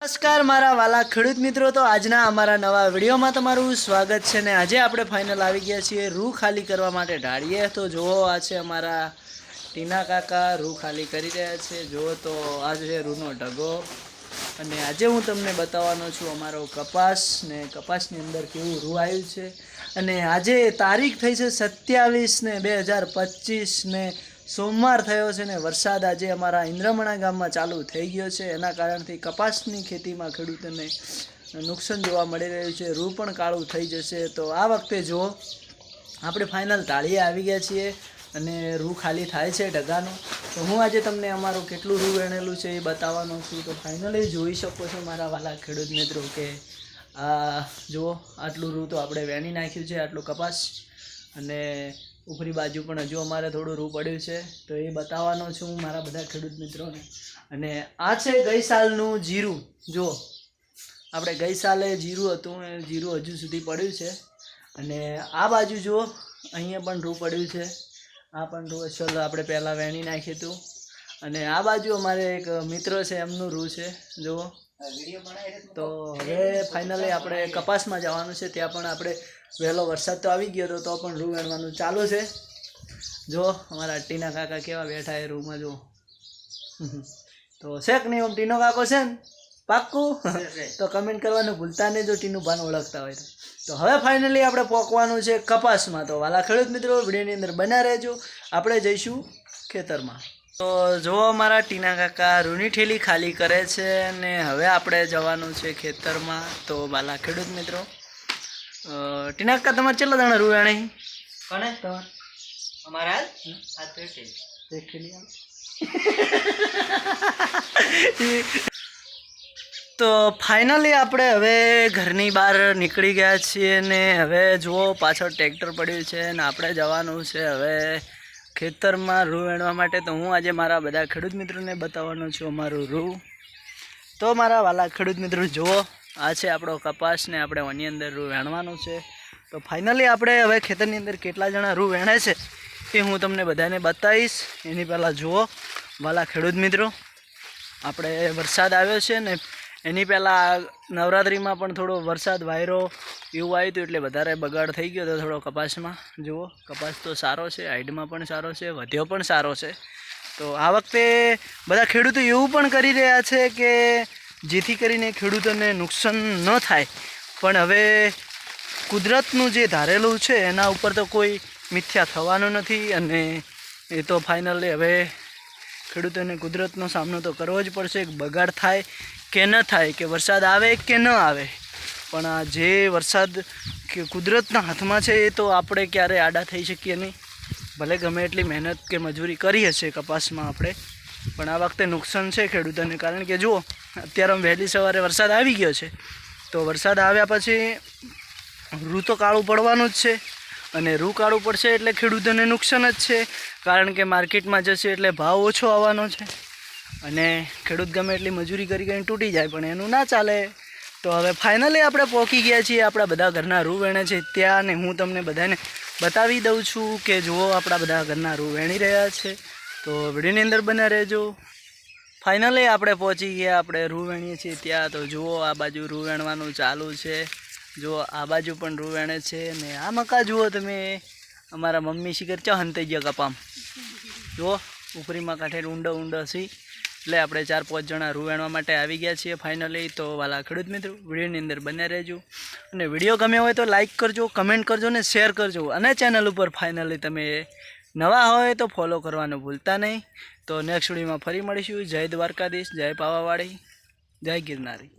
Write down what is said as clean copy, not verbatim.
નમસ્કાર મારા વાલા ખેડૂત મિત્રો, તો આજના અમારા નવા વિડીયોમાં તમારું સ્વાગત છે. ને આજે આપણે ફાઇનલ આવી ગયા છીએ રૂ ખાલી કરવા માટે ઢાળીએ. તો જુઓ, આ છે અમારા ટીના કાકા રૂ ખાલી કરી રહ્યા છે. જુઓ તો આ છે રૂનો ઢગો, અને આજે હું તમને બતાવવાનો છું અમારો કપાસ ને કપાસની અંદર કેવું રૂ આવ્યું છે. અને આજે તારીખ થઈ છે 27/2/2025 ને સોમવાર થયો છે ને વરસાદ આજે અમારા ઇન્દ્રમણા ગામમાં ચાલુ થઈ ગયો છે. એના કારણથી કપાસની ખેતીમાં ખેડૂતોને નુકસાન જોવા મળી રહ્યું છે. રૂ પણ કાળું થઈ જશે. તો આ વખતે જો આપણે ફાઇનલ તાળીએ આવી ગયા છીએ અને રૂ ખાલી થાય છે ઢગાનું. તો હું આજે તમને અમારું કેટલું રૂ વેણેલું છે એ બતાવવાનો છું. તો ફાઇનલી જોઈ શકો છો મારા વાલા ખેડૂત મિત્રો કે આ જુઓ, આટલું રૂ તો આપણે વેણી નાખ્યું છે, આટલું કપાસ. અને ઉપરી બાજુ પણ હજુ અમારે થોડું રૂ પડ્યું છે, તો એ બતાવવાનો છું હું મારા બધા ખેડૂત મિત્રોને. અને આ છે ગઈ સાલનું જીરું. જો આપણે ગઈ સાલે જીરું હતું, એ જીરું હજુ સુધી પડ્યું છે. અને આ બાજુ જુઓ, અહીંયા પણ રૂ પડ્યું છે. આ પણ રૂ ચલો આપણે પહેલાં વેણી નાખ્યું હતું. અને આ બાજુ અમારે એક મિત્ર છે, એમનું રૂ છે જુઓ. તો હવે ફાઇનલી આપણે કપાસમાં જવાનું છે. ત્યાં પણ આપણે વહેલો વરસાદ તો આવી ગયો તો પણ રૂ વેણવાનું ચાલુ છે. જો અમારા ટીના કાકા કેવા બેઠા એ રૂમાં જુઓ. તો શેક નહીં આમ ટીનો કાકો છે ને પાક્કું? તો કમેન્ટ કરવાનું ભૂલતા નહીં જો ટીનું ભાન ઓળખતા હોય તો. હવે ફાઇનલી આપણે પહોંચવાનું છે કપાસમાં. તો વાલા ખેડૂત મિત્રો, વિડીયોની અંદર બન્યા રહેજો. આપણે જઈશું ખેતરમાં. તો જો અમારા ટીના કાકા રૂની ઠેલી ખાલી કરે છે અને હવે આપણે જવાનું છે ખેતરમાં. તો વાલા ખેડૂત મિત્રો, ટીના કાકા તમારે કેટલા દાણા રૂ વેણે? કોને તમારે? અમારા તો ફાઇનલી આપણે હવે ઘરની બહાર નીકળી ગયા છીએ ને હવે જુઓ પાછળ ટ્રેક્ટર પડ્યું છે ને આપણે જવાનું છે હવે ખેતરમાં રૂ વેણવા માટે. તો હું આજે મારા બધા ખેડૂત મિત્રોને બતાવવાનો છું અમારું રૂ. તો મારા વાલા ખેડૂત મિત્રો જુઓ, આ છે આપણો કપાસ ને આપણે આની અંદર રૂ વેણવાનું છે. તો ફાઇનલી આપણે હવે ખેતરની અંદર કેટલા જણા રૂ વેણે છે એ હું તમને બધાને બતાવીશ. એની પહેલાં જુઓ વાલા ખેડૂત મિત્રો, આપણે વરસાદ આવ્યો છે ને એની પહેલાં નવરાત્રિમાં પણ થોડો વરસાદ વાયરો એવું આવ્યું હતું એટલે વધારે બગાડ થઈ ગયો હતો થોડો કપાસમાં. જુઓ કપાસ તો સારો છે, હાઈટમાં પણ સારો છે, વધ્યો પણ સારો છે. તો આ વખતે બધા ખેડૂતો એવું પણ કરી રહ્યા છે કે જેથી કરીને ખેડૂતોને નુકસાન ન થાય. પણ હવે કુદરતનું જે ધારેલું છે એના ઉપર તો કોઈ મિથ્યા થવાનું નથી. અને એ તો ફાઇનલી હવે ખેડૂતોને કુદરતનો સામનો તો કરવો જ પડશે. બગાડ થાય કે ન થાય, કે વરસાદ આવે કે ન આવે, પણ આ જે વરસાદ કે કુદરતના હાથમાં છે એ તો આપણે ક્યારે આડા થઈ શકીએ નહીં. ભલે ગમે એટલી મહેનત કે મજૂરી કરી હશે કપાસમાં આપણે, પણ આ વખતે નુકસાન છે ખેડૂતોને. કારણ કે જુઓ અત્યારે વહેલી સવારે વરસાદ આવી ગયો છે. તો વરસાદ આવ્યા પછી રૂ તો કાળું પડવાનું જ છે. અને રૂ કાળું પડશે એટલે ખેડૂતોને નુકસાન જ છે. કારણ કે માર્કેટમાં જશે એટલે ભાવ ઓછો આવવાનો છે. અને ખેડૂત ગમે એટલી મજૂરી કરી કરીને તૂટી જાય, પણ એનું ના ચાલે. તો હવે ફાઇનલી આપણે પહોંચી ગયા છીએ આપણા બધા ઘરના રૂ વેણે છે ત્યાં. ને હું તમને બધાને બતાવી દઉં છું કે જુઓ આપણા બધા ઘરના રૂ વેણી રહ્યા છે. તો વિડીયોની અંદર બન્યા રહેજો. ફાઇનલી આપણે પહોંચી ગયા, આપણે રૂ વેણીએ છીએ ત્યાં. તો જુઓ આ બાજુ રૂ વેણવાનું ચાલુ છે. જુઓ આ બાજુ પણ રૂ વેણે છે. ને આ મકા જુઓ તમે, અમારા મમ્મી શિખર ચા હંતાઈ ગયા કપામ. જુઓ ઉપરીમાં કાંઠે ઊંડો સી એટલે આપણે 4-5 જણા રૂ વેણવા માટે આવી ગયા છીએ ફાઇનલી. તો વાલા ખેડૂત મિત્રો, વિડીયોની અંદર બન્યા રહેજો. અને વિડીયો ગમ્યો હોય તો લાઇક કરજો, કમેન્ટ કરજો ને શેર કરજો. અને ચેનલ ઉપર ફાઇનલી તમે નવા હોય તો ફોલો કરવાનું ભૂલતા નહીં. તો નેક્સ્ટ વિડીયોમાં ફરી મળીશું. જય દ્વારકાધીશ, જય પાવાવાડી, જય ગિરનારી.